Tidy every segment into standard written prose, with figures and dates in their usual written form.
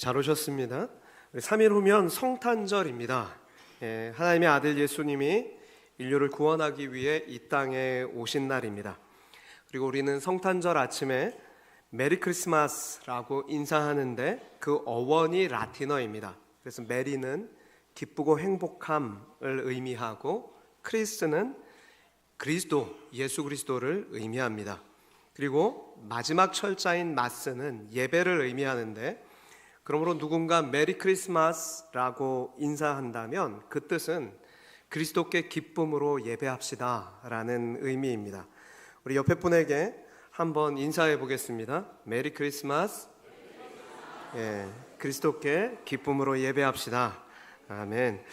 잘 오셨습니다. 3일 후면 성탄절입니다. 하나님의 아들 예수님이 인류를 구원하기 위해 이 땅에 오신 날입니다. 그리고 우리는 성탄절 아침에 메리 크리스마스라고 인사하는데 그 어원이 라틴어입니다. 그래서 메리는 기쁘고 행복함을 의미하고 크리스는 그리스도, 예수 그리스도를 의미합니다. 그리고 마지막 철자인 마스는 예배를 의미하는데, 그러므로 누군가 메리 크리스마스라고 인사한다면 그 뜻은 그리스도께 기쁨으로 예배합시다 라는 의미입니다. 우리 옆에 분에게 한번 인사해 보겠습니다. 메리 크리스마스. 그리스도께 기쁨으로 예배합시다. 아멘.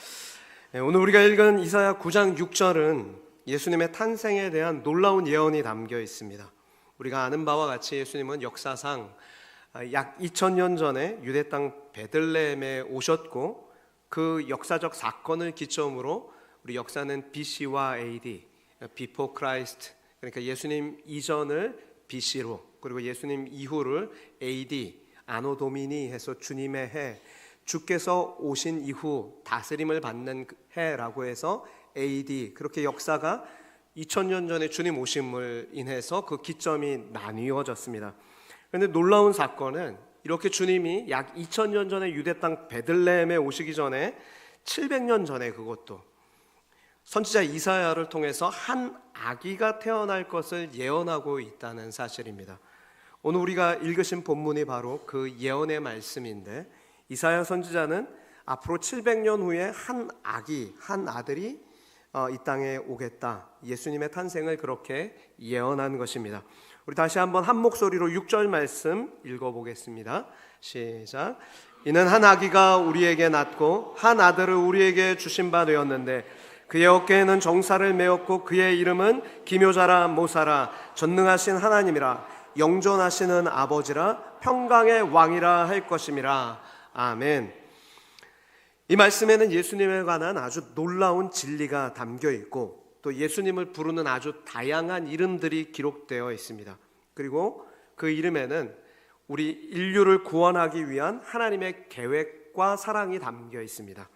오늘 우리가 읽은 이사야 9장 6절은 예수님의 탄생에 대한 놀라운 예언이 담겨 있습니다. 우리가 아는 바와 같이 예수님은 역사상 약 2000년 전에 유대 땅 베들레헴에 오셨고, 그 역사적 사건을 기점으로 우리 역사는 BC와 AD, Before Christ, 그러니까 예수님 이전을 BC로, 그리고 예수님 이후를 AD, 아노 도미니 해서 주님의 해, 주께서 오신 이후 다스림을 받는 해라고 해서 AD, 그렇게 역사가 2000년 전에 주님 오심을 인해서 그 기점이 나뉘어졌습니다. 그런데 놀라운 사건은 이렇게 주님이 약 2000년 전에 유대 땅 베들레헴에 오시기 전에 700년 전에, 그것도 선지자 이사야를 통해서 한 아기가 태어날 것을 예언하고 있다는 사실입니다. 오늘 우리가 읽으신 본문이 바로 그 예언의 말씀인데, 이사야 선지자는 앞으로 700년 후에 한 아기, 한 아들이 이 땅에 오겠다, 예수님의 탄생을 그렇게 예언한 것입니다. 우리 다시 한번 한 목소리로 6절 말씀 읽어보겠습니다. 시작. 이는 한 아기가 우리에게 낳고 한 아들을 우리에게 주신 바 되었는데, 그의 어깨에는 정사를 메었고 그의 이름은 기묘자라 모사라 전능하신 하나님이라 영존하시는 아버지라 평강의 왕이라 할 것임이라. 아멘. 이 말씀에는 예수님에 관한 아주 놀라운 진리가 담겨 있고, 또 예수님을 부르는 아주 다양한 이름들이 기록되어 있습니다. 그리고 그 이름에는 우리 인류를 구원하기 위한 하나님의 계획과 사랑이 담겨 있습니다.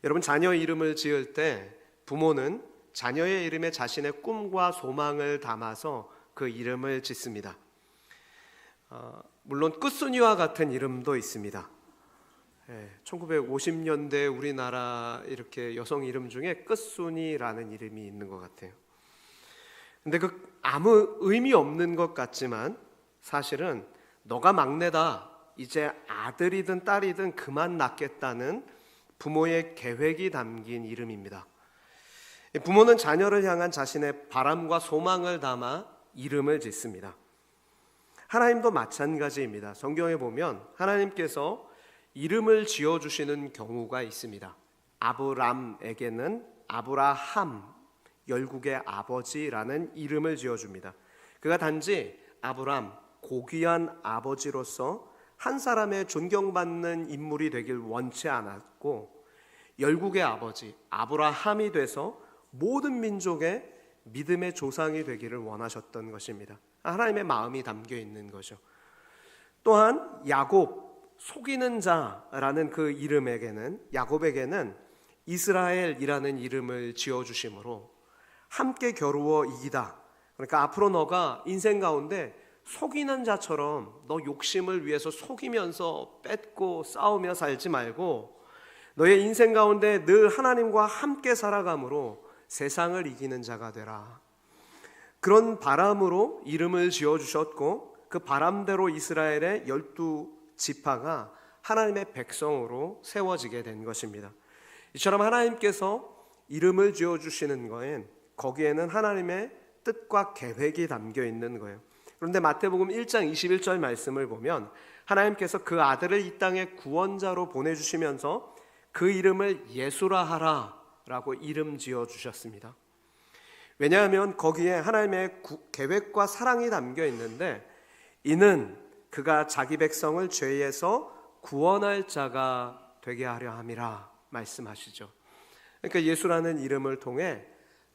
여러분, 자녀 이름을 지을 때 부모는 자녀의 이름에 자신의 꿈과 소망을 담아서 그 이름을 짓습니다. 물론 끝순이와 같은 이름도 있습니다. 1950년대 우리나라 이렇게 여성 이름 중에 끝순이라는 이름이 있는 것 같아요. 근데 그 아무 의미 없는 것 같지만 사실은 너가 막내다, 이제 아들이든 딸이든 그만 낳겠다는 부모의 계획이 담긴 이름입니다. 부모는 자녀를 향한 자신의 바람과 소망을 담아 이름을 짓습니다. 하나님도 마찬가지입니다. 성경에 보면 하나님께서 이름을 지어주시는 경우가 있습니다. 아브람에게는 아브라함, 열국의 아버지라는 이름을 지어줍니다. 그가 단지 아브람, 고귀한 아버지로서 한 사람의 존경받는 인물이 되길 원치 않았고, 열국의 아버지 아브라함이 돼서 모든 민족의 믿음의 조상이 되기를 원하셨던 것입니다. 하나님의 마음이 담겨 있는 거죠. 또한 야곱, 속이는 자라는 그 이름에게는, 야곱에게는 이스라엘이라는 이름을 지어주심으로 함께 겨루어 이기다, 그러니까 앞으로 너가 인생 가운데 속이는 자처럼 너 욕심을 위해서 속이면서 뺏고 싸우며 살지 말고 너의 인생 가운데 늘 하나님과 함께 살아감으로 세상을 이기는 자가 되라, 그런 바람으로 이름을 지어주셨고, 그 바람대로 이스라엘의 12지파가 하나님의 백성으로 세워지게 된 것입니다. 이처럼 하나님께서 이름을 지어주시는 거엔 거기에는 하나님의 뜻과 계획이 담겨 있는 거예요. 그런데 마태복음 1장 21절 말씀을 보면 하나님께서 그 아들을 이 땅에 구원자로 보내주시면서 그 이름을 예수라 하라 라고 이름 지어주셨습니다. 왜냐하면 거기에 하나님의 계획과 사랑이 담겨 있는데, 이는 그가 자기 백성을 죄에서 구원할 자가 되게 하려 함이라 말씀하시죠. 그러니까 예수라는 이름을 통해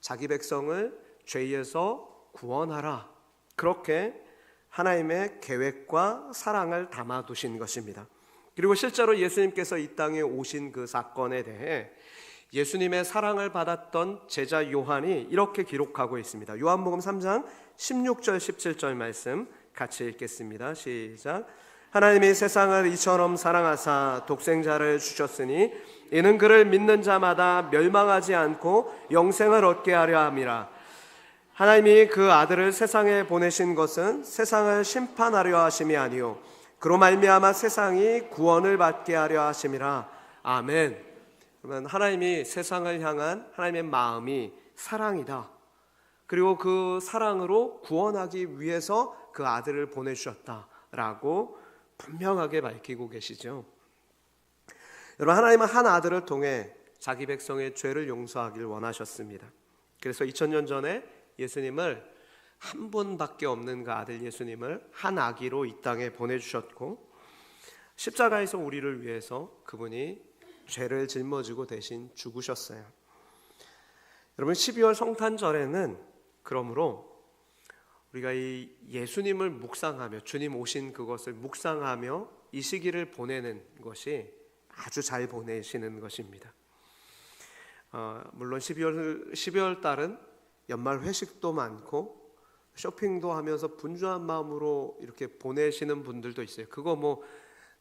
자기 백성을 죄에서 구원하라, 그렇게 하나님의 계획과 사랑을 담아두신 것입니다. 그리고 실제로 예수님께서 이 땅에 오신 그 사건에 대해 예수님의 사랑을 받았던 제자 요한이 이렇게 기록하고 있습니다. 요한복음 3장 16절 17절 말씀 같이 읽겠습니다. 시작. 하나님이 세상을 이처럼 사랑하사 독생자를 주셨으니 이는 그를 믿는 자마다 멸망하지 않고 영생을 얻게 하려 함이라. 하나님이 그 아들을 세상에 보내신 것은 세상을 심판하려 하심이 아니요 그로 말미암아 세상이 구원을 받게 하려 하심이라. 아멘. 그러면 하나님이 세상을 향한 하나님의 마음이 사랑이다. 그리고 그 사랑으로 구원하기 위해서 그 아들을 보내주셨다라고 분명하게 밝히고 계시죠. 여러분, 하나님은 한 아들을 통해 자기 백성의 죄를 용서하길 원하셨습니다. 그래서 2000년 전에 예수님을 한 분밖에 없는 그 아들 예수님을 한 아기로 이 땅에 보내주셨고 십자가에서 우리를 위해서 그분이 죄를 짊어지고 대신 죽으셨어요. 여러분, 12월 성탄절에는 그러므로 우리가 이 예수님을 묵상하며 주님 오신 그것을 묵상하며 이 시기를 보내는 것이 아주 잘 보내시는 것입니다. 물론 12월 달은 연말 회식도 많고 쇼핑도 하면서 분주한 마음으로 이렇게 보내시는 분들도 있어요. 그거 뭐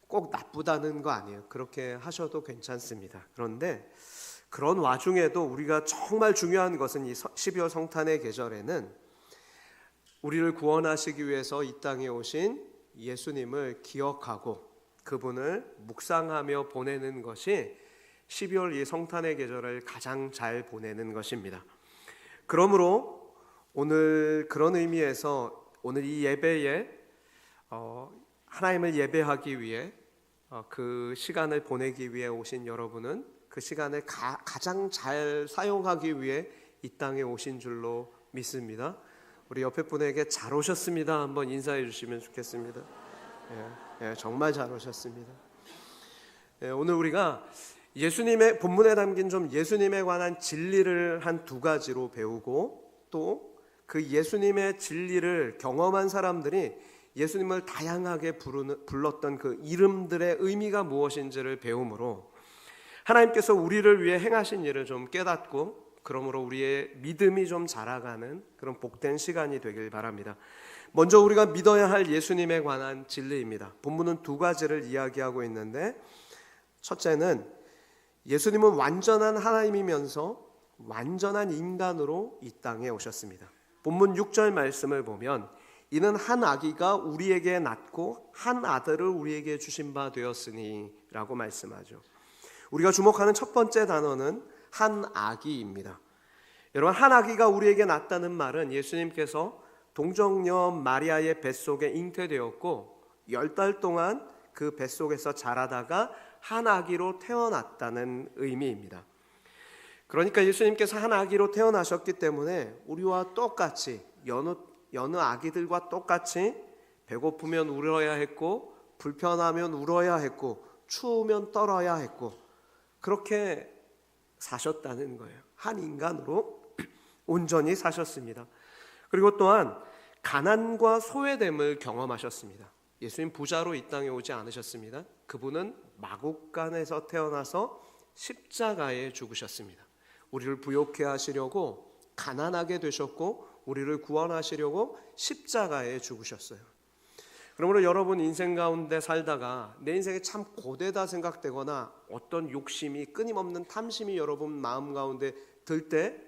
꼭 나쁘다는 거 아니에요. 그렇게 하셔도 괜찮습니다. 그런데 그런 와중에도 우리가 정말 중요한 것은 이 12월 성탄의 계절에는 우리를 구원하시기 위해서 이 땅에 오신 예수님을 기억하고 그분을 묵상하며 보내는 것이 12월 이 성탄의 계절을 가장 잘 보내는 것입니다. 그러므로 오늘 그런 의미에서 오늘 이 예배에 하나님을 예배하기 위해 그 시간을 보내기 위해 오신 여러분은 그 시간을 가장 잘 사용하기 위해 이 땅에 오신 줄로 믿습니다. 우리 옆에 분에게 잘 오셨습니다 한번 인사해 주시면 좋겠습니다. 정말 잘 오셨습니다. 오늘 우리가 예수님의 본문에 담긴 좀 예수님에 관한 진리를 한 두 가지로 배우고 또 그 예수님의 진리를 경험한 사람들이 예수님을 다양하게 불렀던 그 이름들의 의미가 무엇인지를 배움으로 하나님께서 우리를 위해 행하신 일을 좀 깨닫고 그러므로 우리의 믿음이 좀 자라가는 그런 복된 시간이 되길 바랍니다. 먼저 우리가 믿어야 할 예수님에 관한 진리입니다. 본문은 두 가지를 이야기하고 있는데 첫째는 예수님은 완전한 하나님이면서 완전한 인간으로 이 땅에 오셨습니다. 본문 6절 말씀을 보면 이는 한 아기가 우리에게 낳고 한 아들을 우리에게 주신 바 되었으니 라고 말씀하죠. 우리가 주목하는 첫 번째 단어는 한 아기입니다. 여러분, 한 아기가 우리에게 낳았다는 말은 예수님께서 동정녀 마리아의 뱃속에 잉태되었고 10달 동안 그 뱃속에서 자라다가 한 아기로 태어났다는 의미입니다. 그러니까 예수님께서 한 아기로 태어나셨기 때문에 우리와 똑같이 여느 아기들과 똑같이 배고프면 울어야 했고 불편하면 울어야 했고 추우면 떨어야 했고 그렇게 사셨다는 거예요. 한 인간으로 온전히 사셨습니다. 그리고 또한 가난과 소외됨을 경험하셨습니다. 예수님 부자로 이 땅에 오지 않으셨습니다. 그분은 마국간에서 태어나서 십자가에 죽으셨습니다. 우리를 부욕해 하시려고 가난하게 되셨고 우리를 구원하시려고 십자가에 죽으셨어요. 그러므로 여러분 인생 가운데 살다가 내 인생이 참 고되다 생각되거나 어떤 욕심이 끊임없는 탐심이 여러분 마음 가운데 들 때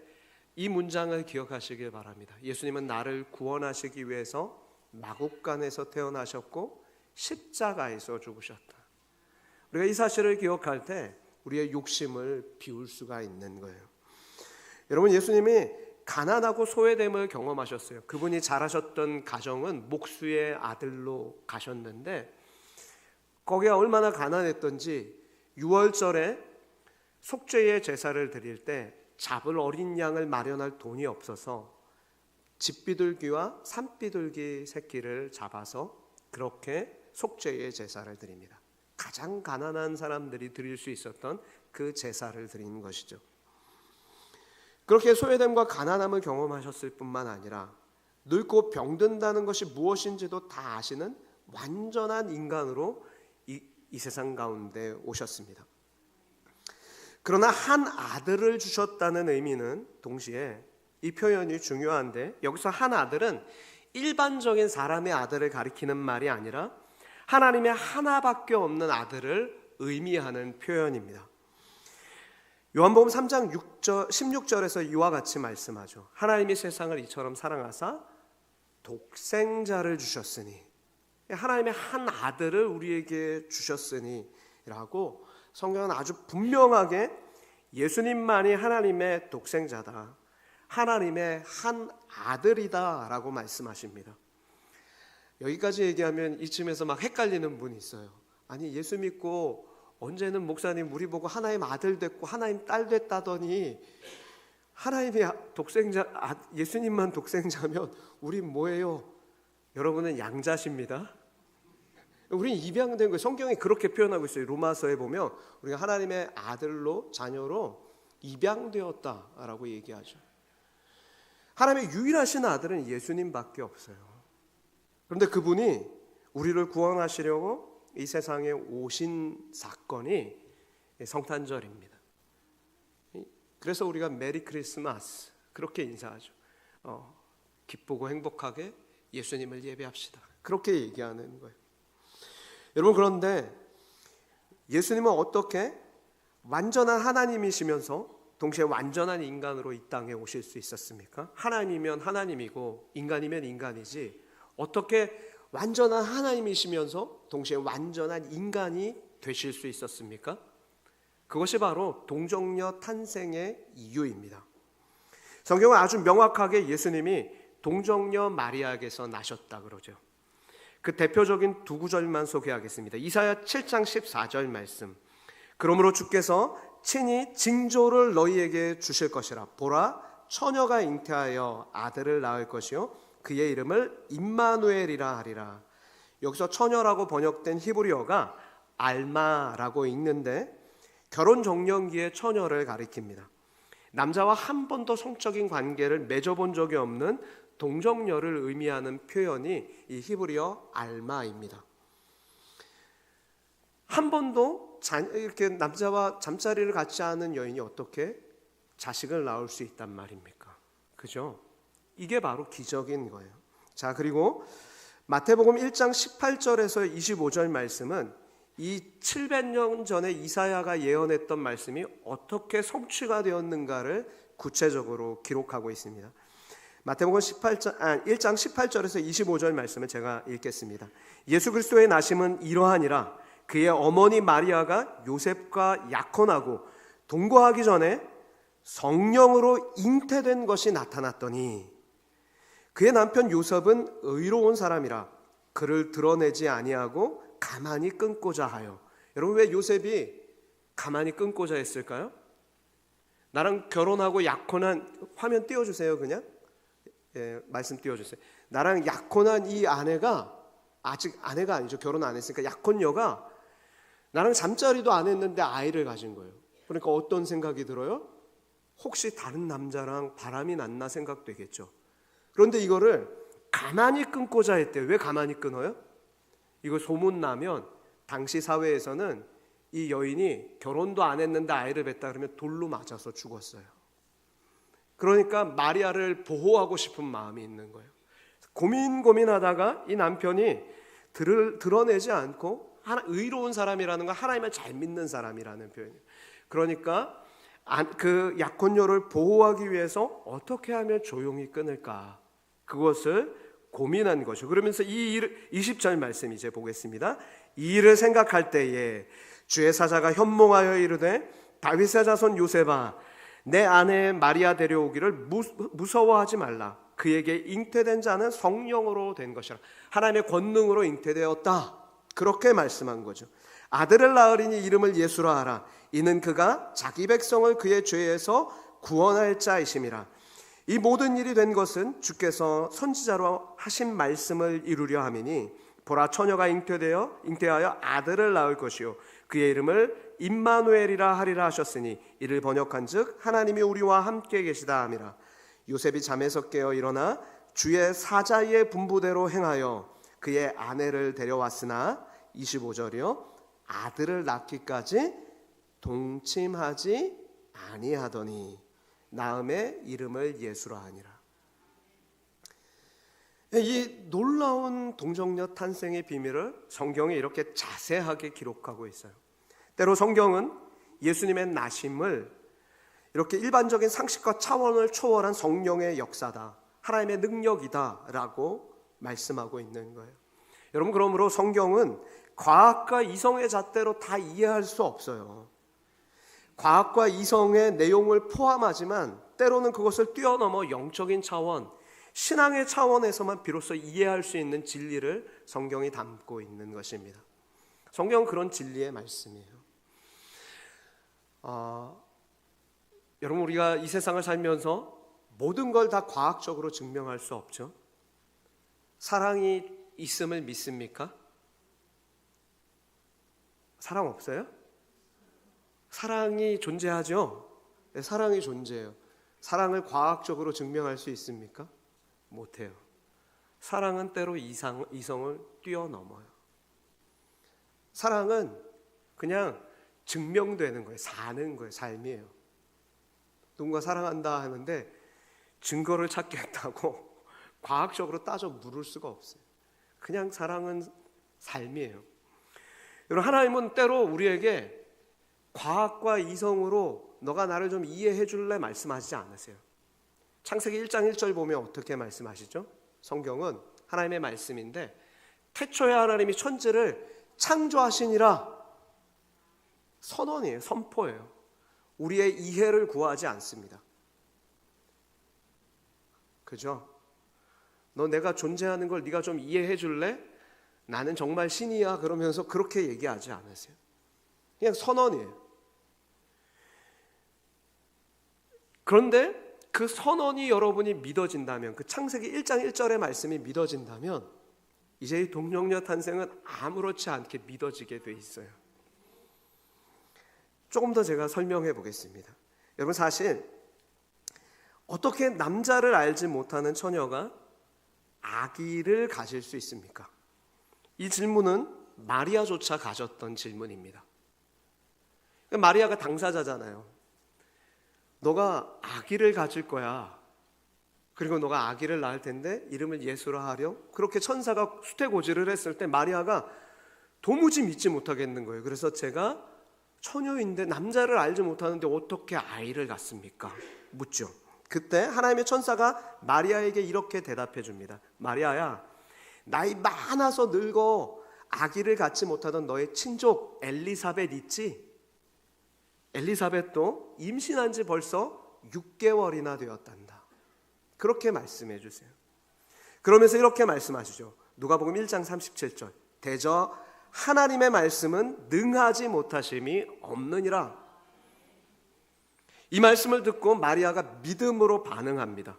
이 문장을 기억하시길 바랍니다. 예수님은 나를 구원하시기 위해서 마국간에서 태어나셨고 십자가에서 죽으셨다. 우리가 이 사실을 기억할 때 우리의 욕심을 비울 수가 있는 거예요. 여러분, 예수님이 가난하고 소외됨을 경험하셨어요. 그분이 자라셨던 가정은 목수의 아들로 가셨는데 거기가 얼마나 가난했던지 6월절에 속죄의 제사를 드릴 때 잡을 어린 양을 마련할 돈이 없어서 집비둘기와 산비둘기 새끼를 잡아서 그렇게 속죄의 제사를 드립니다. 가장 가난한 사람들이 드릴 수 있었던 그 제사를 드리는 것이죠. 그렇게 소외됨과 가난함을 경험하셨을 뿐만 아니라 늙고 병든다는 것이 무엇인지도 다 아시는 완전한 인간으로 이 이 세상 가운데 오셨습니다. 그러나 한 아들을 주셨다는 의미는 동시에 이 표현이 중요한데, 여기서 한 아들은 일반적인 사람의 아들을 가리키는 말이 아니라 하나님의 하나밖에 없는 아들을 의미하는 표현입니다. 요한복음 3장 16절에서 이와 같이 말씀하죠. 하나님이 세상을 이처럼 사랑하사 독생자를 주셨으니, 하나님의 한 아들을 우리에게 주셨으니 라고 성경은 아주 분명하게 예수님만이 하나님의 독생자다, 하나님의 한 아들이다 라고 말씀하십니다. 여기까지 얘기하면 이쯤에서 막 헷갈리는 분이 있어요. 아니, 예수 믿고 언제는 목사님 우리 보고 하나님 아들 됐고 하나님 딸 됐다더니 하나님이 독생자, 예수님만 독생자면 우린 뭐예요? 여러분은 양자십니다. 우린 입양된 거예요. 성경이 그렇게 표현하고 있어요. 로마서에 보면 우리가 하나님의 아들로, 자녀로 입양되었다라고 얘기하죠. 하나님의 유일하신 아들은 예수님밖에 없어요. 그런데 그분이 우리를 구원하시려고 이 세상에 오신 사건이 성탄절입니다. 그래서 우리가 메리 크리스마스 그렇게 인사하죠. 기쁘고 행복하게 예수님을 예배합시다, 그렇게 얘기하는 거예요. 여러분, 그런데 예수님은 어떻게 완전한 하나님이시면서 동시에 완전한 인간으로 이 땅에 오실 수 있었습니까? 하나님이면 하나님이고 인간이면 인간이지 어떻게 완전한 하나님이시면서 동시에 완전한 인간이 되실 수 있었습니까? 그것이 바로 동정녀 탄생의 이유입니다. 성경은 아주 명확하게 예수님이 동정녀 마리아에게서 나셨다 그러죠. 그 대표적인 두 구절만 소개하겠습니다. 이사야 7장 14절 말씀. 그러므로 주께서 친히 징조를 너희에게 주실 것이라. 보라, 처녀가 잉태하여 아들을 낳을 것이요 그의 이름을 임마누엘이라 하리라. 여기서 처녀라고 번역된 히브리어가 알마라고 읽는데 결혼 정년기의 처녀를 가리킵니다. 남자와 한 번도 성적인 관계를 맺어본 적이 없는 동정녀를 의미하는 표현이 이 히브리어 알마입니다. 한 번도 이렇게 남자와 잠자리를 갖지 않은 여인이 어떻게 자식을 낳을 수 있단 말입니까? 그죠? 이게 바로 기적인 거예요. 자, 그리고 마태복음 1장 18절에서 25절 말씀은 이 700년 전에 이사야가 예언했던 말씀이 어떻게 성취가 되었는가를 구체적으로 기록하고 있습니다. 마태복음 1장 18절에서 25절 말씀을 제가 읽겠습니다. 예수 그리스도의 나심은 이러하니라. 그의 어머니 마리아가 요셉과 약혼하고 동거하기 전에 성령으로 잉태된 것이 나타났더니 그의 남편 요셉은 의로운 사람이라 그를 드러내지 아니하고 가만히 끊고자 하여. 여러분, 왜 요셉이 가만히 끊고자 했을까요? 나랑 결혼하고 약혼한, 화면 띄워주세요. 그냥 말씀 띄워주세요. 나랑 약혼한 이 아내가, 아직 아내가 아니죠, 결혼 안 했으니까, 약혼녀가 나랑 잠자리도 안 했는데 아이를 가진 거예요. 그러니까 어떤 생각이 들어요? 혹시 다른 남자랑 바람이 났나 생각되겠죠. 그런데 이거를 가만히 끊고자 했대요. 왜 가만히 끊어요? 이거 소문나면 당시 사회에서는 이 여인이 결혼도 안 했는데 아이를 뱄다 그러면 돌로 맞아서 죽었어요. 그러니까 마리아를 보호하고 싶은 마음이 있는 거예요. 고민하다가 이 남편이 드러내지 않고 의로운 사람이라는 건 하나님을 잘 믿는 사람이라는 표현이에요. 그러니까 그 약혼녀를 보호하기 위해서 어떻게 하면 조용히 끊을까, 그것을 고민한 것이죠. 그러면서 이 20절 말씀 이제 보겠습니다. 이 일을 생각할 때에 주의 사자가 현몽하여 이르되 다윗의 자손 요셉아, 내 아내 마리아 데려오기를 무서워하지 말라. 그에게 잉태된 자는 성령으로 된 것이라. 하나님의 권능으로 잉태되었다, 그렇게 말씀한 거죠. 아들을 낳으리니 이름을 예수라 하라. 이는 그가 자기 백성을 그의 죄에서 구원할 자이심이라. 이 모든 일이 된 것은 주께서 선지자로 하신 말씀을 이루려 함이니 보라, 처녀가 잉태하여 아들을 낳을 것이요 그의 이름을 임마누엘이라 하리라 하셨으니 이를 번역한즉 하나님이 우리와 함께 계시다 함이라. 요셉이 잠에서 깨어 일어나 주의 사자의 분부대로 행하여 그의 아내를 데려왔으나 25절이요 아들을 낳기까지 동침하지 아니하더니 나음의 이름을 예수라 하니라. 이 놀라운 동정녀 탄생의 비밀을 성경에 이렇게 자세하게 기록하고 있어요. 때로 성경은 예수님의 나심을 이렇게 일반적인 상식과 차원을 초월한 성령의 역사다, 하나님의 능력이다 라고 말씀하고 있는 거예요. 여러분, 그러므로 성경은 과학과 이성의 잣대로 다 이해할 수 없어요. 과학과 이성의 내용을 포함하지만 때로는 그것을 뛰어넘어 영적인 차원, 신앙의 차원에서만 비로소 이해할 수 있는 진리를 성경이 담고 있는 것입니다. 성경은 그런 진리의 말씀이에요. 여러분, 우리가 이 세상을 살면서 모든 걸 다 과학적으로 증명할 수 없죠. 사랑이 있음을 믿습니까? 사랑 없어요? 사랑이 존재하죠. 네, 사랑이 존재해요. 사랑을 과학적으로 증명할 수 있습니까? 못해요. 사랑은 때로 이성을 뛰어넘어요. 사랑은 그냥 증명되는 거예요. 사는 거예요. 삶이에요. 누군가 사랑한다 하는데 증거를 찾겠다고 과학적으로 따져 물을 수가 없어요. 그냥 사랑은 삶이에요. 여러분, 하나님은 때로 우리에게 과학과 이성으로 너가 나를 좀 이해해 줄래 말씀하시지 않으세요. 창세기 1장 1절 보면 어떻게 말씀하시죠? 성경은 하나님의 말씀인데 태초에 하나님이 천지를 창조하시니라 선언이에요. 선포예요. 우리의 이해를 구하지 않습니다. 그죠? 너 내가 존재하는 걸 네가 좀 이해해 줄래? 나는 정말 신이야 그러면서 그렇게 얘기하지 않으세요. 그냥 선언이에요. 그런데 그 선언이 여러분이 믿어진다면, 그 창세기 1장 1절의 말씀이 믿어진다면 이제 이 동정녀 탄생은 아무렇지 않게 믿어지게 돼 있어요. 조금 더 제가 설명해 보겠습니다. 여러분, 사실 어떻게 남자를 알지 못하는 처녀가 아기를 가질 수 있습니까? 이 질문은 마리아조차 가졌던 질문입니다. 마리아가 당사자잖아요. 너가 아기를 가질 거야. 그리고 너가 아기를 낳을 텐데 이름을 예수라 하렴. 그렇게 천사가 수태고지를 했을 때 마리아가 도무지 믿지 못하겠는 거예요. 그래서 제가 처녀인데 남자를 알지 못하는데 어떻게 아이를 갖습니까? 묻죠. 그때 하나님의 천사가 마리아에게 이렇게 대답해 줍니다. 마리아야, 나이 많아서 늙어 아기를 갖지 못하던 너의 친족 엘리사벳 있지? 엘리사벳도 임신한 지 벌써 6개월이나 되었단다. 그렇게 말씀해 주세요. 그러면서 이렇게 말씀하시죠. 누가복음 1장 37절. 대저 하나님의 말씀은 능하지 못하심이 없느니라. 이 말씀을 듣고 마리아가 믿음으로 반응합니다.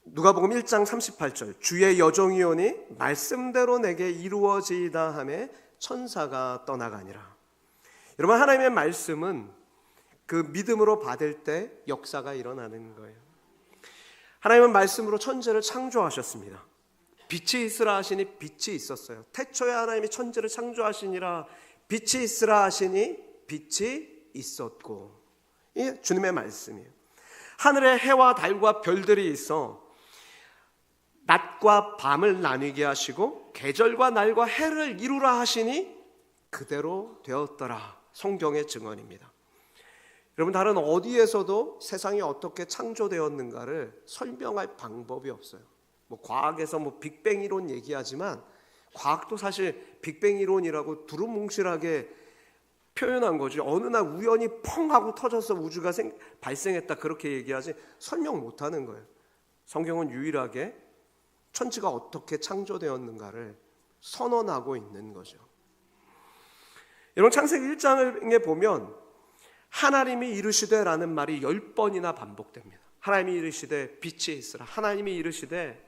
누가복음 1장 38절. 주의 여종이오니 말씀대로 내게 이루어지이다 하매 천사가 떠나가니라. 여러분, 하나님의 말씀은 그 믿음으로 받을 때 역사가 일어나는 거예요. 하나님은 말씀으로 천지를 창조하셨습니다. 빛이 있으라 하시니 빛이 있었어요. 태초에 하나님이 천지를 창조하시니라 빛이 있으라 하시니 빛이 있었고. 이게 주님의 말씀이에요. 하늘에 해와 달과 별들이 있어 낮과 밤을 나뉘게 하시고 계절과 날과 해를 이루라 하시니 그대로 되었더라. 성경의 증언입니다. 여러분, 다른 어디에서도 세상이 어떻게 창조되었는가를 설명할 방법이 없어요. 과학에서 빅뱅 이론 얘기하지만 과학도 사실 빅뱅 이론이라고 두루뭉실하게 표현한 거지. 어느 날 우연히 펑 하고 터져서 우주가 발생했다 그렇게 얘기하지 설명 못하는 거예요. 성경은 유일하게 천지가 어떻게 창조되었는가를 선언하고 있는 거죠. 여러분, 창세기 1장에 보면 하나님이 이르시되라는 말이 10번이나 반복됩니다. 하나님이 이르시되 빛이 있으라. 하나님이 이르시되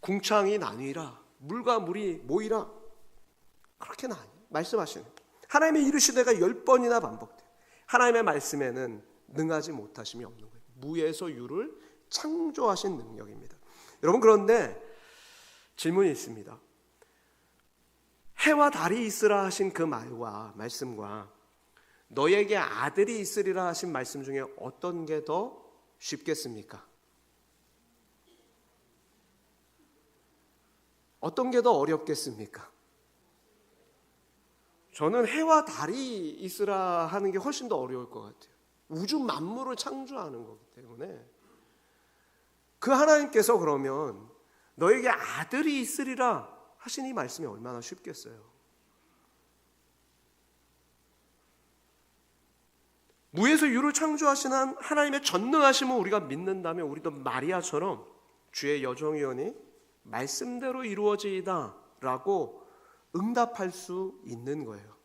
궁창이 나뉘라. 물과 물이 모이라. 그렇게 말씀하시는 거예요. 하나님의 이르시되가 10번이나 반복돼요. 하나님의 말씀에는 능하지 못하심이 없는 거예요. 무에서 유를 창조하신 능력입니다. 여러분, 그런데 질문이 있습니다. 해와 달이 있으라 하신 그 말씀과 너에게 아들이 있으리라 하신 말씀 중에 어떤 게 더 쉽겠습니까? 어떤 게 더 어렵겠습니까? 저는 해와 달이 있으라 하는 게 훨씬 더 어려울 것 같아요. 우주 만물을 창조하는 거기 때문에. 그 하나님께서 그러면 너에게 아들이 있으리라 하신 이 말씀이 얼마나 쉽겠어요. 무에서 유를 창조하신 하나님의 전능하심을 우리가 믿는다면 우리도 마리아처럼 주의 여종이오니 말씀대로 이루어지이다 라고 응답할 수 있는 거예요.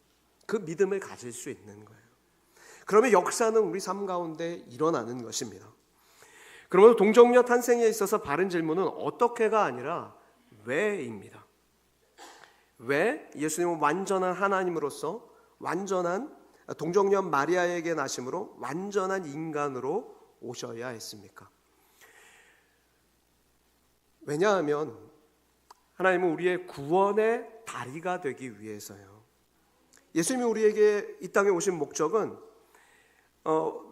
그 믿음을 가질 수 있는 거예요. 그러면 역사는 우리 삶 가운데 일어나는 것입니다. 그러므로 동정녀 탄생에 있어서 바른 질문은 어떻게가 아니라 왜입니다. 왜 예수님은 완전한 하나님으로서 완전한 동정녀 마리아에게 나심으로 완전한 인간으로 오셔야 했습니까? 왜냐하면 하나님은 우리의 구원의 다리가 되기 위해서요. 예수님이 우리에게 이 땅에 오신 목적은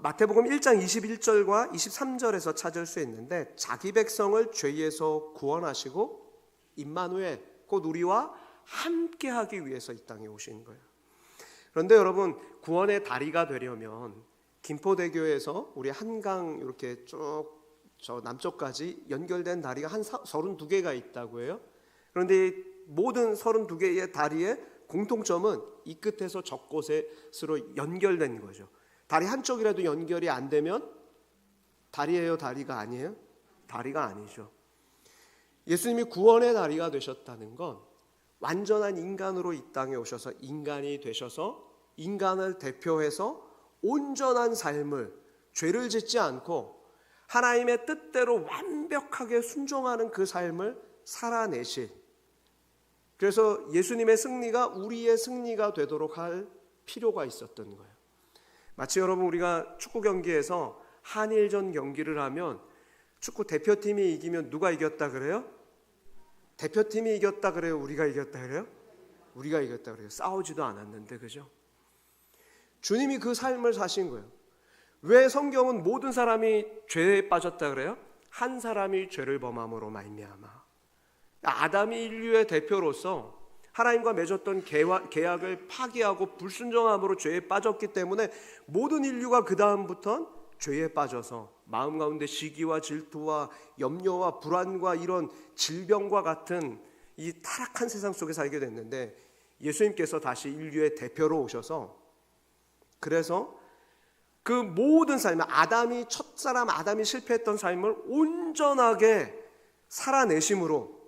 마태복음 1장 21절과 23절에서 찾을 수 있는데 자기 백성을 죄에서 구원하시고 임마누엘 곧 우리와 함께하기 위해서 이 땅에 오신 거예요. 그런데 여러분 구원의 다리가 되려면 김포대교에서 우리 한강 이렇게 쭉 저 남쪽까지 연결된 다리가 한 32개가 있다고 해요. 그런데 모든 32개의 다리의 공통점은 이 끝에서 저 곳으로 연결된 거죠. 다리 한쪽이라도 연결이 안 되면 다리예요, 다리가 아니에요? 다리가 아니죠. 예수님이 구원의 다리가 되셨다는 건 완전한 인간으로 이 땅에 오셔서 인간이 되셔서 인간을 대표해서 온전한 삶을 죄를 짓지 않고 하나님의 뜻대로 완벽하게 순종하는 그 삶을 살아내실, 그래서 예수님의 승리가 우리의 승리가 되도록 할 필요가 있었던 거예요. 마치 여러분 우리가 축구 경기에서 한일전 경기를 하면 축구 대표팀이 이기면 누가 이겼다 그래요? 대표팀이 이겼다 그래요? 우리가 이겼다 그래요? 우리가 이겼다 그래요. 싸우지도 않았는데, 그죠? 주님이 그 삶을 사신 거예요. 왜 성경은 모든 사람이 죄에 빠졌다 그래요? 한 사람이 죄를 범함으로 말미암아. 아담이 인류의 대표로서 하나님과 맺었던 계약을 파기하고 불순종함으로 죄에 빠졌기 때문에 모든 인류가 그 다음부터는 죄에 빠져서 마음 가운데 시기와 질투와 염려와 불안과 이런 질병과 같은 이 타락한 세상 속에 살게 됐는데, 예수님께서 다시 인류의 대표로 오셔서 그래서 그 모든 삶을 첫사람 아담이 실패했던 삶을 온전하게 살아내심으로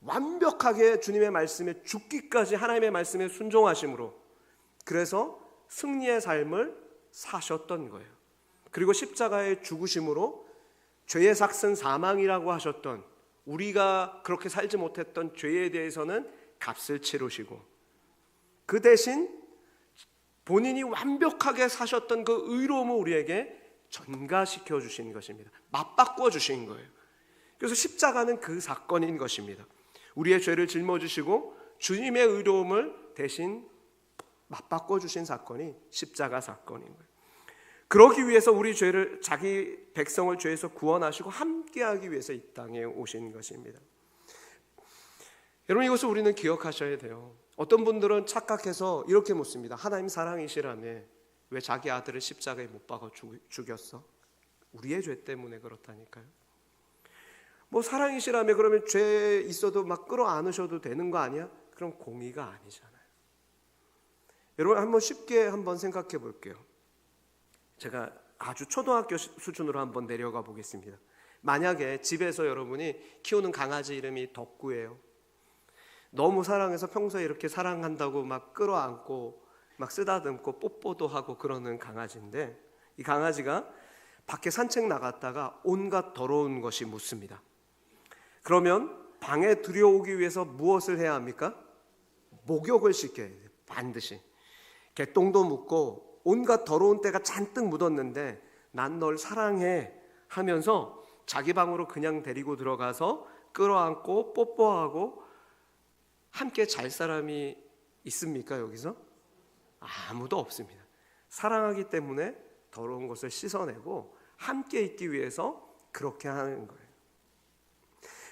완벽하게 주님의 말씀에 죽기까지 하나님의 말씀에 순종하심으로 그래서 승리의 삶을 사셨던 거예요. 그리고 십자가의 죽으심으로 죄의 삭슨 사망이라고 하셨던 우리가 그렇게 살지 못했던 죄에 대해서는 값을 치르시고 그 대신 본인이 완벽하게 사셨던 그 의로움을 우리에게 전가시켜 주신 것입니다. 맞바꿔 주신 거예요. 그래서 십자가는 그 사건인 것입니다. 우리의 죄를 짊어지시고 주님의 의로움을 대신 맞바꿔 주신 사건이 십자가 사건인 거예요. 그러기 위해서 우리 죄를, 자기 백성을 죄에서 구원하시고 함께하기 위해서 이 땅에 오신 것입니다. 여러분, 이것을 우리는 기억하셔야 돼요. 어떤 분들은 착각해서 이렇게 묻습니다. 하나님 사랑이시라며 왜 자기 아들을 십자가에 못 박아 죽였어? 우리의 죄 때문에 그렇다니까요. 뭐 사랑이시라며 그러면 죄 있어도 막 끌어안으셔도 되는 거 아니야? 그럼 공의가 아니잖아요. 여러분 한번 쉽게 한번 생각해 볼게요. 제가 아주 초등학교 수준으로 한번 내려가 보겠습니다. 만약에 집에서 여러분이 키우는 강아지 이름이 덕구예요. 너무 사랑해서 평소에 이렇게 사랑한다고 막 끌어안고 막 쓰다듬고 뽀뽀도 하고 그러는 강아지인데, 이 강아지가 밖에 산책 나갔다가 온갖 더러운 것이 묻습니다. 그러면 방에 들여오기 위해서 무엇을 해야 합니까? 목욕을 시켜야 돼요. 반드시. 개똥도 묻고 온갖 더러운 때가 잔뜩 묻었는데 난 널 사랑해 하면서 자기 방으로 그냥 데리고 들어가서 끌어안고 뽀뽀하고 함께 잘 사람이 있습니까? 여기서 아무도 없습니다. 사랑하기 때문에 더러운 것을 씻어내고 함께 있기 위해서 그렇게 하는 거예요.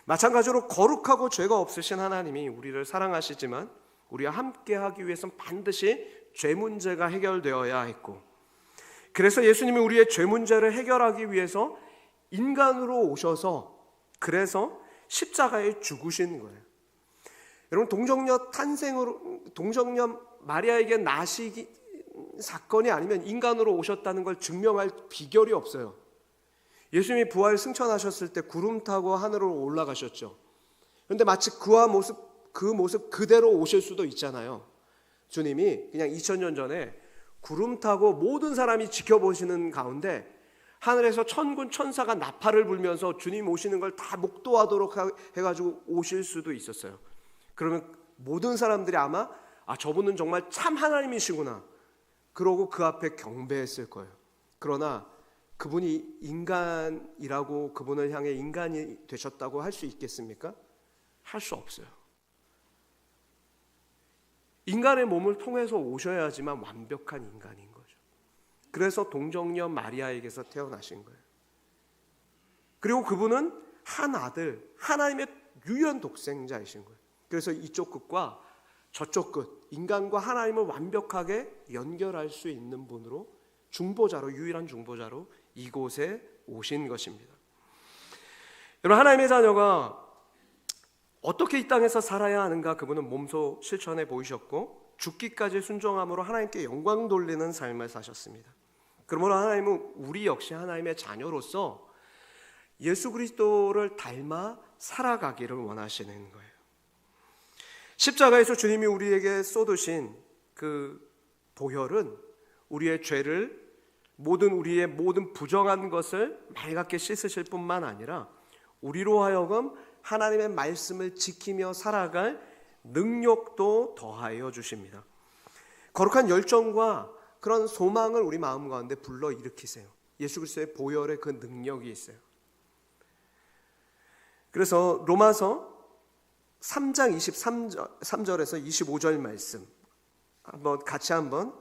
마찬가지로 거룩하고 죄가 없으신 하나님이 우리를 사랑하시지만 우리와 함께 하기 위해서는 반드시 죄 문제가 해결되어야 했고, 그래서 예수님이 우리의 죄 문제를 해결하기 위해서 인간으로 오셔서 그래서 십자가에 죽으신 거예요. 여러분, 동정녀 마리아에게 나시기 사건이 아니면 인간으로 오셨다는 걸 증명할 비결이 없어요. 예수님이 부활 승천하셨을 때 구름 타고 하늘로 올라가셨죠. 그런데 마치 그 모습 그대로 오실 수도 있잖아요. 주님이 그냥 2000년 전에 구름 타고 모든 사람이 지켜보시는 가운데 하늘에서 천군 천사가 나팔을 불면서 주님 오시는 걸 다 목도하도록 해가지고 오실 수도 있었어요. 그러면 모든 사람들이 아마 저분은 정말 참 하나님이시구나 그러고 그 앞에 경배했을 거예요. 그러나 그분이 인간이라고 그분을 향해 인간이 되셨다고 할 수 있겠습니까? 할 수 없어요. 인간의 몸을 통해서 오셔야지만 완벽한 인간인 거죠. 그래서 동정녀 마리아에게서 태어나신 거예요. 그리고 그분은 한 아들, 하나님의 유일한 독생자이신 거예요. 그래서 이쪽 끝과 저쪽 끝, 인간과 하나님을 완벽하게 연결할 수 있는 분으로 중보자로, 유일한 중보자로 이곳에 오신 것입니다. 여러분, 하나님의 자녀가 어떻게 이 땅에서 살아야 하는가 그분은 몸소 실천해 보이셨고 죽기까지 순종함으로 하나님께 영광 돌리는 삶을 사셨습니다. 그러므로 하나님은 우리 역시 하나님의 자녀로서 예수 그리스도를 닮아 살아가기를 원하시는 거예요. 십자가에서 주님이 우리에게 쏟으신 그 보혈은 우리의 죄를 우리의 모든 부정한 것을 맑게 씻으실 뿐만 아니라 우리로 하여금 하나님의 말씀을 지키며 살아갈 능력도 더하여 주십니다. 거룩한 열정과 그런 소망을 우리 마음 가운데 불러일으키세요. 예수 그리스도의 보혈의 그 능력이 있어요. 그래서 로마서 3장 23절에서 25절 말씀 같이 한번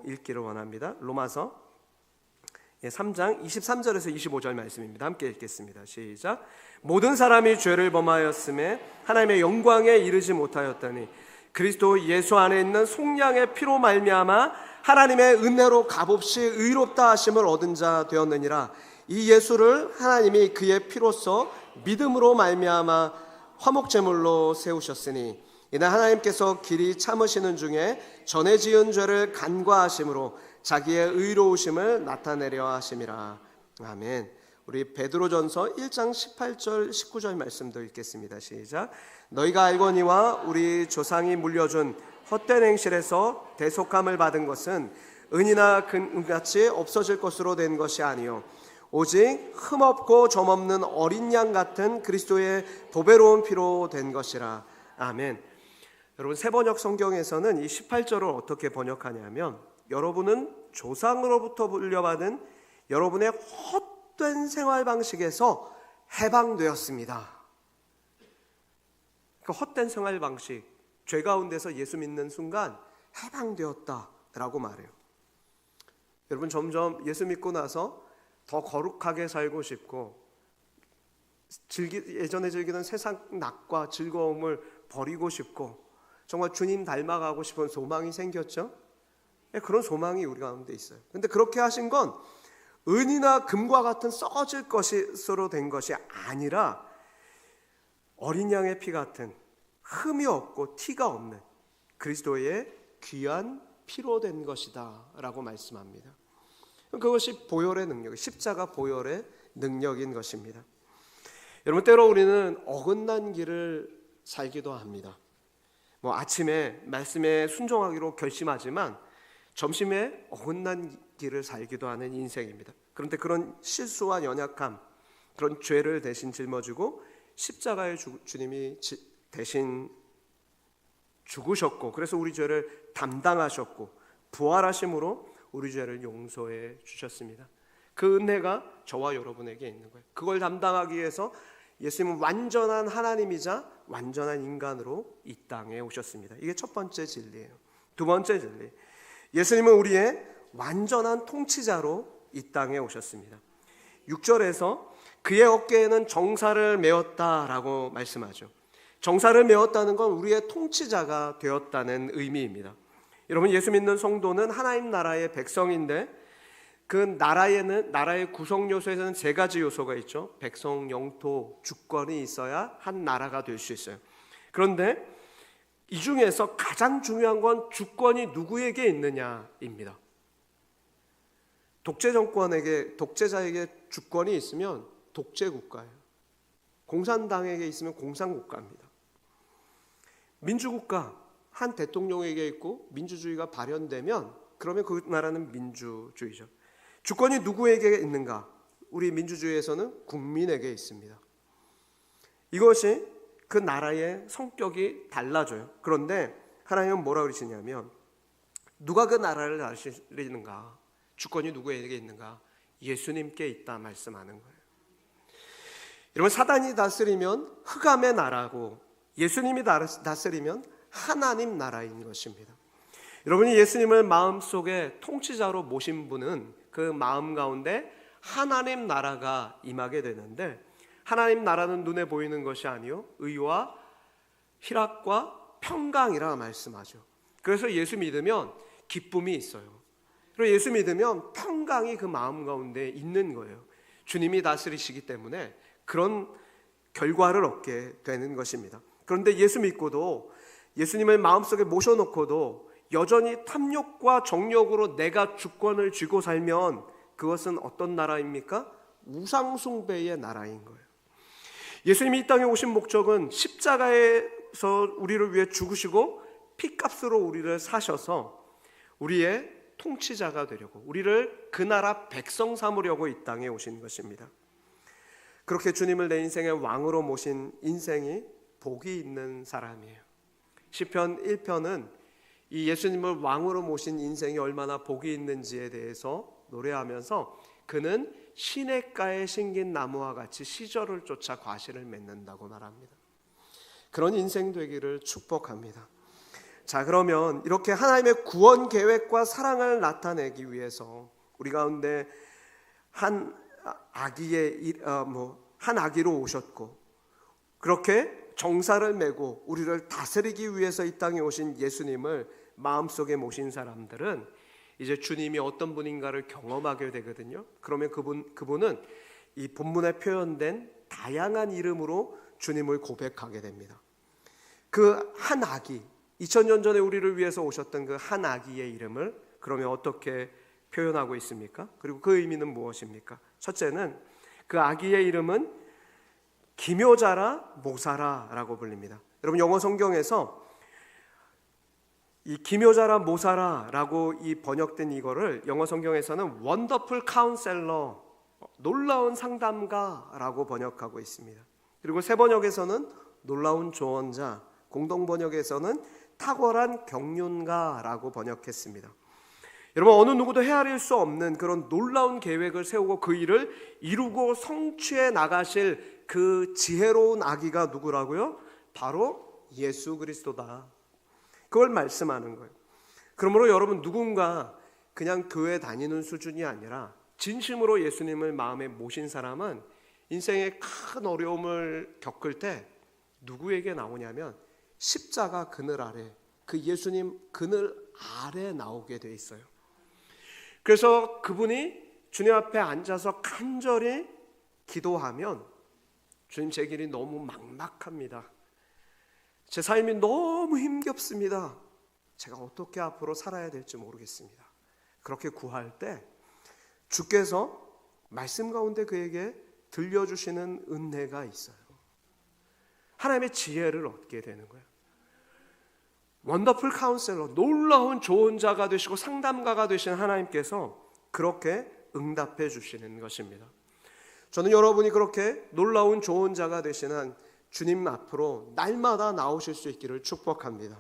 읽기를 원합니다. 로마서 3장 23절에서 25절 말씀입니다. 함께 읽겠습니다. 시작. 모든 사람이 죄를 범하였음에 하나님의 영광에 이르지 못하였다니 그리스도 예수 안에 있는 속량의 피로 말미암아 하나님의 은혜로 값없이 의롭다 하심을 얻은 자 되었느니라. 이 예수를 하나님이 그의 피로써 믿음으로 말미암아 화목제물로 세우셨으니 이는 하나님께서 길이 참으시는 중에 전에 지은 죄를 간과하심으로 자기의 의로우심을 나타내려 하심이라. 아멘. 우리 베드로전서 1장 18절 19절 말씀도 읽겠습니다. 시작. 너희가 알거니와 우리 조상이 물려준 헛된 행실에서 대속함을 받은 것은 은이나 금같이 없어질 것으로 된 것이 아니요 오직 흠없고 점없는 어린 양 같은 그리스도의 보배로운 피로 된 것이라. 아멘. 여러분, 새번역 성경에서는 이 18절을 어떻게 번역하냐면 여러분은 조상으로부터 물려받은 여러분의 헛된 생활 방식에서 해방되었습니다. 그 헛된 생활 방식, 죄 가운데서 예수 믿는 순간 해방되었다라고 말해요. 여러분, 점점 예수 믿고 나서 더 거룩하게 살고 싶고 예전에 즐기던 세상 낙과 즐거움을 버리고 싶고 정말 주님 닮아가고 싶은 소망이 생겼죠. 그런 소망이 우리 가운데 있어요. 그런데 그렇게 하신 건 은이나 금과 같은 썩어질 것으로 된 것이 아니라 어린 양의 피 같은 흠이 없고 티가 없는 그리스도의 귀한 피로 된 것이다 라고 말씀합니다. 그것이 보혈의 능력, 십자가 보혈의 능력인 것입니다. 여러분, 때로 우리는 어긋난 길을 살기도 합니다. 아침에 말씀에 순종하기로 결심하지만 점심에 어긋난 길을 살기도 하는 인생입니다. 그런데 그런 실수와 연약함, 그런 죄를 대신 짊어지고 십자가에 주님이 대신 죽으셨고 그래서 우리 죄를 담당하셨고 부활하심으로 우리 죄를 용서해 주셨습니다. 그 은혜가 저와 여러분에게 있는 거예요. 그걸 담당하기 위해서 예수님은 완전한 하나님이자 완전한 인간으로 이 땅에 오셨습니다. 이게 첫 번째 진리예요. 두 번째 진리, 예수님은 우리의 완전한 통치자로 이 땅에 오셨습니다. 6절에서 그의 어깨에는 정사를 메었다라고 말씀하죠. 정사를 메었다는 건 우리의 통치자가 되었다는 의미입니다. 여러분, 예수 믿는 성도는 하나님 나라의 백성인데 그 나라의 구성 요소에서는 세 가지 요소가 있죠. 백성, 영토, 주권이 있어야 한 나라가 될 수 있어요. 그런데 이 중에서 가장 중요한 건 주권이 누구에게 있느냐입니다. 독재자에게 주권이 있으면 독재국가예요. 공산당에게 있으면 공산국가입니다. 민주국가, 한 대통령에게 있고 민주주의가 발현되면 그러면 그 나라는 민주주의죠. 주권이 누구에게 있는가? 우리 민주주의에서는 국민에게 있습니다. 이것이 그 나라의 성격이 달라져요. 그런데 하나님은 뭐라고 그러시냐면 누가 그 나라를 다스리는가? 주권이 누구에게 있는가? 예수님께 있다 말씀하는 거예요. 여러분, 사단이 다스리면 흑암의 나라고 예수님이 다스리면 하나님 나라인 것입니다. 여러분이 예수님을 마음속에 통치자로 모신 분은 그 마음 가운데 하나님 나라가 임하게 되는데, 하나님 나라는 눈에 보이는 것이 아니요 의와 희락과 평강이라 말씀하죠. 그래서 예수 믿으면 기쁨이 있어요. 그리고 예수 믿으면 평강이 그 마음 가운데 있는 거예요. 주님이 다스리시기 때문에 그런 결과를 얻게 되는 것입니다. 그런데 예수 믿고도, 예수님을 마음속에 모셔놓고도 여전히 탐욕과 정욕으로 내가 주권을 쥐고 살면 그것은 어떤 나라입니까? 우상숭배의 나라인 거예요. 예수님이 이 땅에 오신 목적은 십자가에서 우리를 위해 죽으시고 피값으로 우리를 사셔서 우리의 통치자가 되려고, 우리를 그 나라 백성 삼으려고 이 땅에 오신 것입니다. 그렇게 주님을 내 인생의 왕으로 모신 인생이 복이 있는 사람이에요. 시편 1편은 이 예수님을 왕으로 모신 인생이 얼마나 복이 있는지에 대해서 노래하면서 그는 시냇가에 심긴 나무와 같이 시절을 쫓아 과실을 맺는다고 말합니다. 그런 인생 되기를 축복합니다. 자, 그러면 이렇게 하나님의 구원 계획과 사랑을 나타내기 위해서 우리 가운데 한 아기로 오셨고, 그렇게 정사를 메고 우리를 다스리기 위해서 이 땅에 오신 예수님을 마음속에 모신 사람들은 이제 주님이 어떤 분인가를 경험하게 되거든요. 그러면 그분은 이 본문에 표현된 다양한 이름으로 주님을 고백하게 됩니다. 그 한 아기, 2000년 전에 우리를 위해서 오셨던 그 한 아기의 이름을 그러면 어떻게 표현하고 있습니까? 그리고 그 의미는 무엇입니까? 첫째는 그 아기의 이름은 기묘자라 모사라라고 불립니다. 여러분, 영어 성경에서 이 기묘자라 모사라라고 이 번역된 이거를 영어 성경에서는 원더풀 카운셀러, 놀라운 상담가라고 번역하고 있습니다. 그리고 새 번역에서는 놀라운 조언자, 공동 번역에서는 탁월한 경륜가라고 번역했습니다. 여러분, 어느 누구도 헤아릴 수 없는 그런 놀라운 계획을 세우고 그 일을 이루고 성취해 나가실 그 지혜로운 아기가 누구라고요? 바로 예수 그리스도다. 그걸 말씀하는 거예요. 그러므로 여러분, 누군가 그냥 교회 다니는 수준이 아니라 진심으로 예수님을 마음에 모신 사람은 인생의 큰 어려움을 겪을 때 누구에게 나오냐면 십자가 그늘 아래, 그 예수님 그늘 아래 나오게 돼 있어요. 그래서 그분이 주님 앞에 앉아서 간절히 기도하면, 주님, 제 길이 너무 막막합니다. 제 삶이 너무 힘겹습니다. 제가 어떻게 앞으로 살아야 될지 모르겠습니다. 그렇게 구할 때 주께서 말씀 가운데 그에게 들려주시는 은혜가 있어요. 하나님의 지혜를 얻게 되는 거예요. 원더풀 카운셀러, 놀라운 조언자가 되시고 상담가가 되신 하나님께서 그렇게 응답해 주시는 것입니다. 저는 여러분이 그렇게 놀라운 조언자가 되시는 주님 앞으로 날마다 나오실 수 있기를 축복합니다.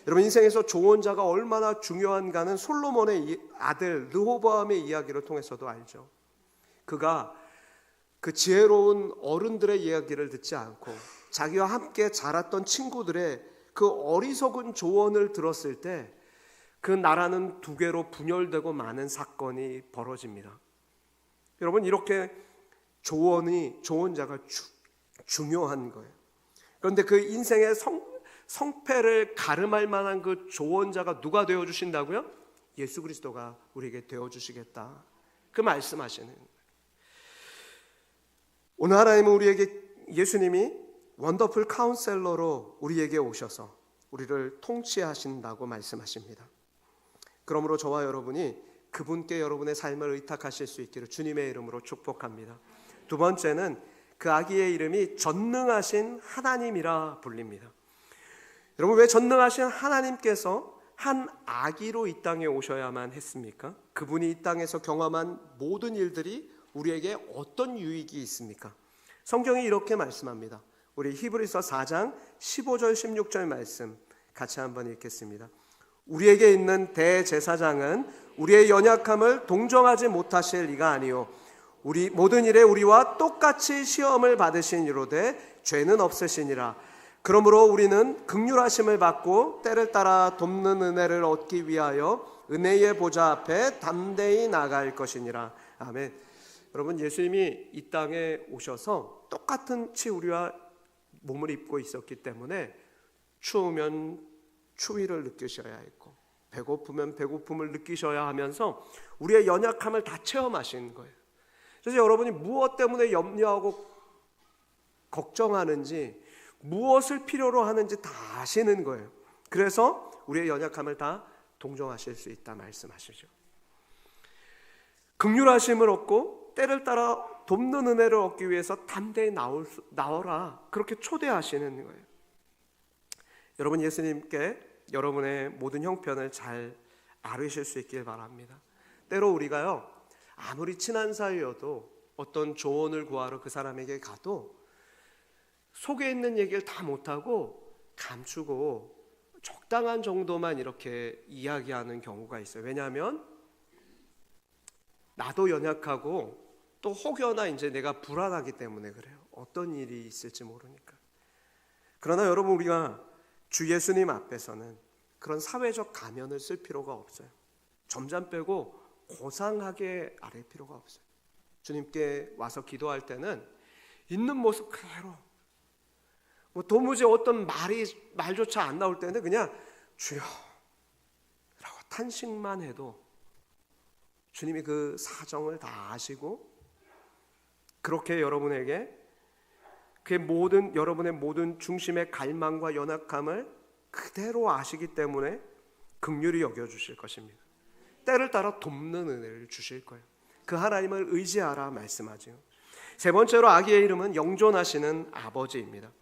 여러분, 인생에서 조언자가 얼마나 중요한가는 솔로몬의 아들 르호보암의 이야기를 통해서도 알죠. 그가 그 지혜로운 어른들의 이야기를 듣지 않고 자기와 함께 자랐던 친구들의 그 어리석은 조언을 들었을 때 그 나라는 두 개로 분열되고 많은 사건이 벌어집니다. 여러분, 이렇게 조언자가 중요한 거예요. 그런데 그 인생의 성패를 가름할 만한 그 조언자가 누가 되어주신다고요? 예수 그리스도가 우리에게 되어주시겠다, 그 말씀하시는 거예요. 오늘 하나님은 우리에게, 예수님이 원더풀 카운셀러로 우리에게 오셔서 우리를 통치하신다고 말씀하십니다. 그러므로 저와 여러분이 그분께 여러분의 삶을 의탁하실 수 있기를 주님의 이름으로 축복합니다. 두 번째는 그 아기의 이름이 전능하신 하나님이라 불립니다. 여러분, 왜 전능하신 하나님께서 한 아기로 이 땅에 오셔야만 했습니까? 그분이 이 땅에서 경험한 모든 일들이 우리에게 어떤 유익이 있습니까? 성경이 이렇게 말씀합니다. 우리 히브리서 4장 15절 16절 말씀 같이 한번 읽겠습니다. 우리에게 있는 대제사장은 우리의 연약함을 동정하지 못하실 이가 아니요 우리 모든 일에 우리와 똑같이 시험을 받으신 이로되 죄는 없으시니라. 그러므로 우리는 긍휼하심을 받고 때를 따라 돕는 은혜를 얻기 위하여 은혜의 보좌 앞에 담대히 나갈 것이니라. 아멘. 여러분, 예수님이 이 땅에 오셔서 똑같이 우리와 몸을 입고 있었기 때문에 추우면 추위를 느끼셔야 했고 배고프면 배고픔을 느끼셔야 하면서 우리의 연약함을 다 체험하신 거예요. 그래서 여러분이 무엇 때문에 염려하고 걱정하는지, 무엇을 필요로 하는지 다 아시는 거예요. 그래서 우리의 연약함을 다 동정하실 수 있다 말씀하시죠. 긍휼하심을 얻고 때를 따라 돕는 은혜를 얻기 위해서 담대히 나오라, 그렇게 초대하시는 거예요. 여러분, 예수님께 여러분의 모든 형편을 잘 아뢰실 수 있길 바랍니다. 때로 우리가요, 아무리 친한 사이여도 어떤 조언을 구하러 그 사람에게 가도 속에 있는 얘기를 다 못하고 감추고 적당한 정도만 이렇게 이야기하는 경우가 있어요. 왜냐하면 나도 연약하고 또 혹여나 이제 내가 불안하기 때문에 그래요. 어떤 일이 있을지 모르니까. 그러나 여러분, 우리가 주 예수님 앞에서는 그런 사회적 가면을 쓸 필요가 없어요. 점잖 빼고 고상하게 아릴 필요가 없어요. 주님께 와서 기도할 때는 있는 모습 그대로, 도무지 어떤 말조차 안 나올 때는 그냥 주여 라고 탄식만 해도 주님이 그 사정을 다 아시고 그렇게 여러분에게 여러분의 모든 중심의 갈망과 연약함을 그대로 아시기 때문에 긍휼히 여겨주실 것입니다. 때를 따라 돕는 은혜를 주실 거예요. 그 하나님을 의지하라 말씀하죠. 세 번째로 아기의 이름은 영존하시는 아버지입니다.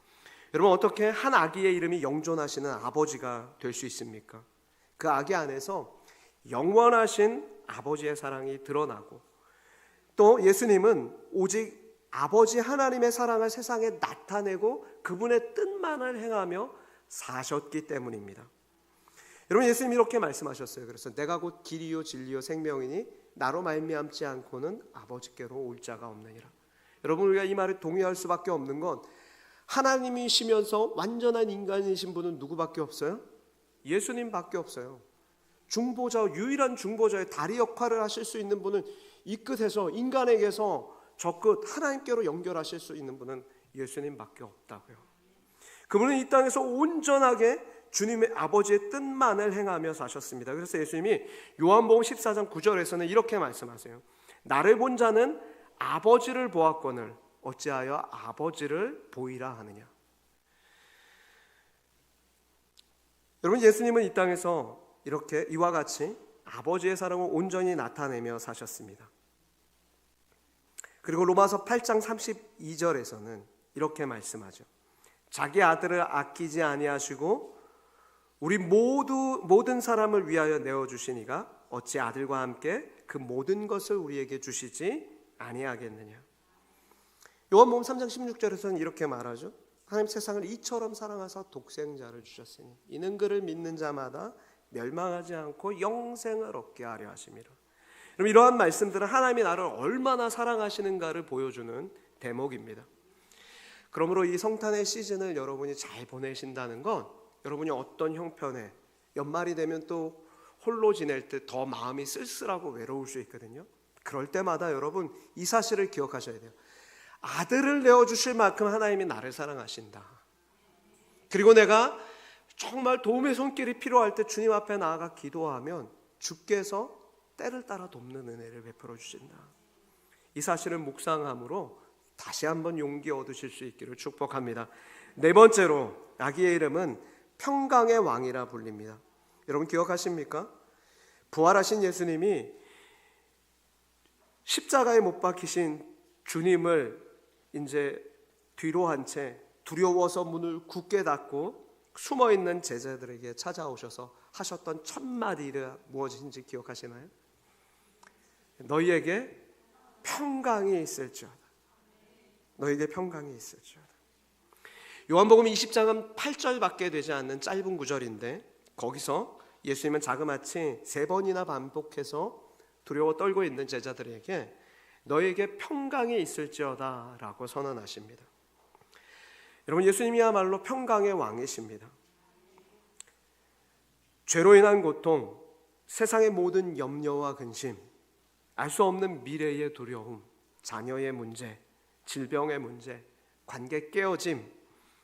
여러분, 어떻게 한 아기의 이름이 영존하시는 아버지가 될 수 있습니까? 그 아기 안에서 영원하신 아버지의 사랑이 드러나고, 또 예수님은 오직 아버지 하나님의 사랑을 세상에 나타내고 그분의 뜻만을 행하며 사셨기 때문입니다. 여러분, 예수님이 이렇게 말씀하셨어요. 그래서 내가 곧 길이요 진리요 생명이니 나로 말미암지 않고는 아버지께로 올 자가 없느니라. 여러분, 우리가 이 말에 동의할 수밖에 없는 건 하나님이시면서 완전한 인간이신 분은 누구밖에 없어요? 예수님밖에 없어요. 유일한 중보자의 다리 역할을 하실 수 있는 분은, 이 끝에서 인간에게서 저 끝 하나님께로 연결하실 수 있는 분은 예수님밖에 없다고요. 그분은 이 땅에서 온전하게 주님의 아버지의 뜻만을 행하며 사셨습니다. 그래서 예수님이 요한복음 14장 9절에서는 이렇게 말씀하세요. 나를 본 자는 아버지를 보았거늘 어찌하여 아버지를 보이라 하느냐. 여러분, 예수님은 이 땅에서 이렇게 이와 같이 아버지의 사랑을 온전히 나타내며 사셨습니다. 그리고 로마서 8장 32절에서는 이렇게 말씀하죠. 자기 아들을 아끼지 아니하시고 우리 모든 사람을 위하여 내어주시니가 어찌 아들과 함께 그 모든 것을 우리에게 주시지 아니하겠느냐. 요한복음 3장 16절에서는 이렇게 말하죠. 하나님 세상을 이처럼 사랑하사 독생자를 주셨으니 이는 그를 믿는 자마다 멸망하지 않고 영생을 얻게 하려 하심이라. 여러분, 이러한 말씀들은 하나님이 나를 얼마나 사랑하시는가를 보여주는 대목입니다. 그러므로 이 성탄의 시즌을 여러분이 잘 보내신다는 건 여러분이 어떤 형편에 연말이 되면 또 홀로 지낼 때 더 마음이 쓸쓸하고 외로울 수 있거든요. 그럴 때마다 여러분 이 사실을 기억하셔야 돼요. 아들을 내어주실 만큼 하나님이 나를 사랑하신다. 그리고 내가 정말 도움의 손길이 필요할 때 주님 앞에 나아가 기도하면 주께서 때를 따라 돕는 은혜를 베풀어 주신다. 이 사실을 묵상함으로 다시 한번 용기 얻으실 수 있기를 축복합니다. 네 번째로 아기의 이름은 평강의 왕이라 불립니다. 여러분 기억하십니까? 부활하신 예수님이 십자가에 못 박히신 주님을 이제 뒤로 한 채 두려워서 문을 굳게 닫고 숨어있는 제자들에게 찾아오셔서 하셨던 첫 마디가 무엇인지 기억하시나요? 너희에게 평강이 있을지어다. 너희에게 평강이 있을지어다. 요한복음 20장은 8절밖에 되지 않는 짧은 구절인데 거기서 예수님은 자그마치 3번이나 반복해서 두려워 떨고 있는 제자들에게 너희에게 평강이 있을지어다 라고 선언하십니다. 여러분 예수님이야말로 평강의 왕이십니다. 죄로 인한 고통, 세상의 모든 염려와 근심, 알 수 없는 미래의 두려움, 자녀의 문제, 질병의 문제, 관계 깨어짐,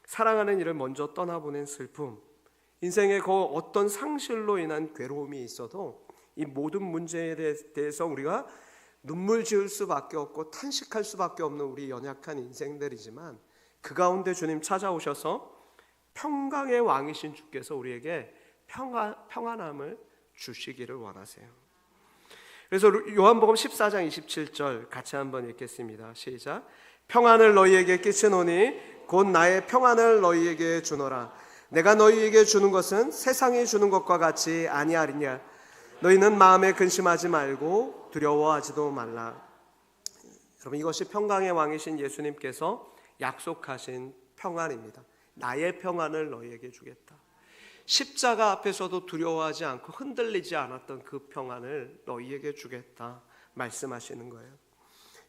사랑하는 이를 먼저 떠나보낸 슬픔, 인생의 그 어떤 상실로 인한 괴로움이 있어도 이 모든 문제에 대해서 우리가 눈물 지을 수밖에 없고 탄식할 수밖에 없는 우리 연약한 인생들이지만 그 가운데 주님 찾아오셔서 평강의 왕이신 주께서 우리에게 평안함을 주시기를 원하세요. 그래서 요한복음 14장 27절 같이 한번 읽겠습니다. 시작. 평안을 너희에게 끼치노니 곧 나의 평안을 너희에게 주노라. 내가 너희에게 주는 것은 세상이 주는 것과 같이 아니하리냐. 너희는 마음에 근심하지 말고 두려워하지도 말라. 여러분 이것이 평강의 왕이신 예수님께서 약속하신 평안입니다. 나의 평안을 너희에게 주겠다. 십자가 앞에서도 두려워하지 않고 흔들리지 않았던 그 평안을 너희에게 주겠다 말씀하시는 거예요.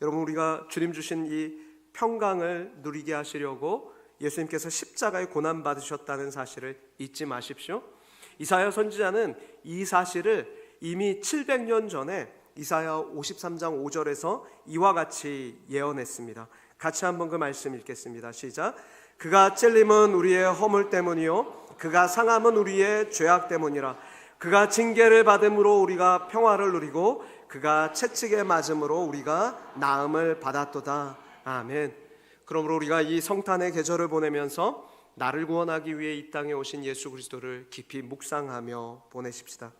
여러분 우리가 주님 주신 이 평강을 누리게 하시려고 예수님께서 십자가에 고난 받으셨다는 사실을 잊지 마십시오. 이사야 선지자는 이 사실을 이미 700년 전에 이사야 53장 5절에서 이와 같이 예언했습니다. 같이 한번 그 말씀 읽겠습니다. 시작. 그가 찔림은 우리의 허물 때문이요 그가 상함은 우리의 죄악 때문이라. 그가 징계를 받음으로 우리가 평화를 누리고 그가 채찍에 맞음으로 우리가 나음을 받았도다. 아멘. 그러므로 우리가 이 성탄의 계절을 보내면서 나를 구원하기 위해 이 땅에 오신 예수 그리스도를 깊이 묵상하며 보내십시다.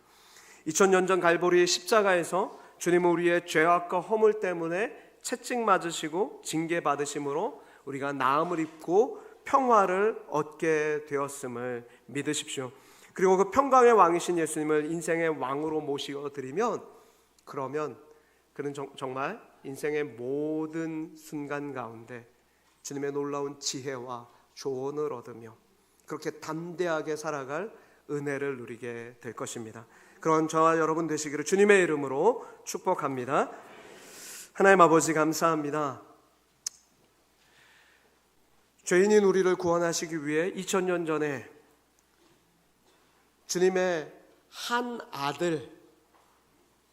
2000년 전 갈보리 십자가에서 주님은 우리의 죄악과 허물 때문에 채찍 맞으시고 징계 받으심으로 우리가 나음을 입고 평화를 얻게 되었음을 믿으십시오. 그리고 그 평강의 왕이신 예수님을 인생의 왕으로 모시어드리면 그러면 그는 정말 인생의 모든 순간 가운데 주님의 놀라운 지혜와 조언을 얻으며 그렇게 담대하게 살아갈 은혜를 누리게 될 것입니다. 그런 저와 여러분 되시기를 주님의 이름으로 축복합니다. 하나님 아버지 감사합니다. 죄인인 우리를 구원하시기 위해 2000년 전에 주님의 한 아들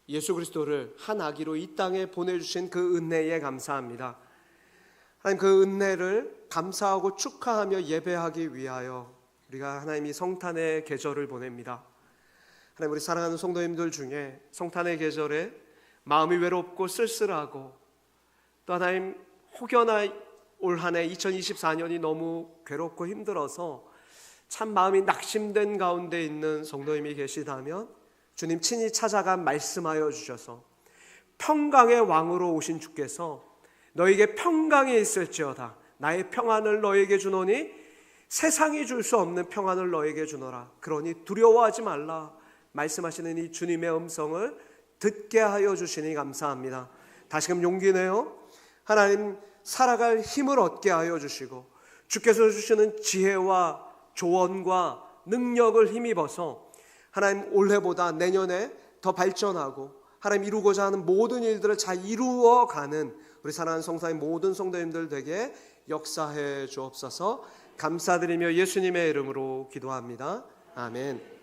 예수 그리스도를 한 아기로 이 땅에 보내주신 그 은혜에 감사합니다. 하나님 그 은혜를 감사하고 축하하며 예배하기 위하여 우리가 하나님이 성탄의 계절을 보냅니다. 하나님 우리 사랑하는 성도님들 중에 성탄의 계절에 마음이 외롭고 쓸쓸하고 또 하나님 혹여나 올 한 해 2024년이 너무 괴롭고 힘들어서 참 마음이 낙심된 가운데 있는 성도님이 계시다면 주님 친히 찾아가 말씀하여 주셔서 평강의 왕으로 오신 주께서 너에게 평강이 있을지어다. 나의 평안을 너에게 주노니 세상이 줄 수 없는 평안을 너에게 주노라. 그러니 두려워하지 말라 말씀하시는 이 주님의 음성을 듣게 하여 주시니 감사합니다. 다시금 용기 내어 하나님 살아갈 힘을 얻게 하여 주시고 주께서 주시는 지혜와 조언과 능력을 힘입어서 하나님 올해보다 내년에 더 발전하고 하나님 이루고자 하는 모든 일들을 잘 이루어가는 우리 사랑하는 성사의 모든 성도님들 되게 역사해 주옵소서. 감사드리며 예수님의 이름으로 기도합니다. 아멘.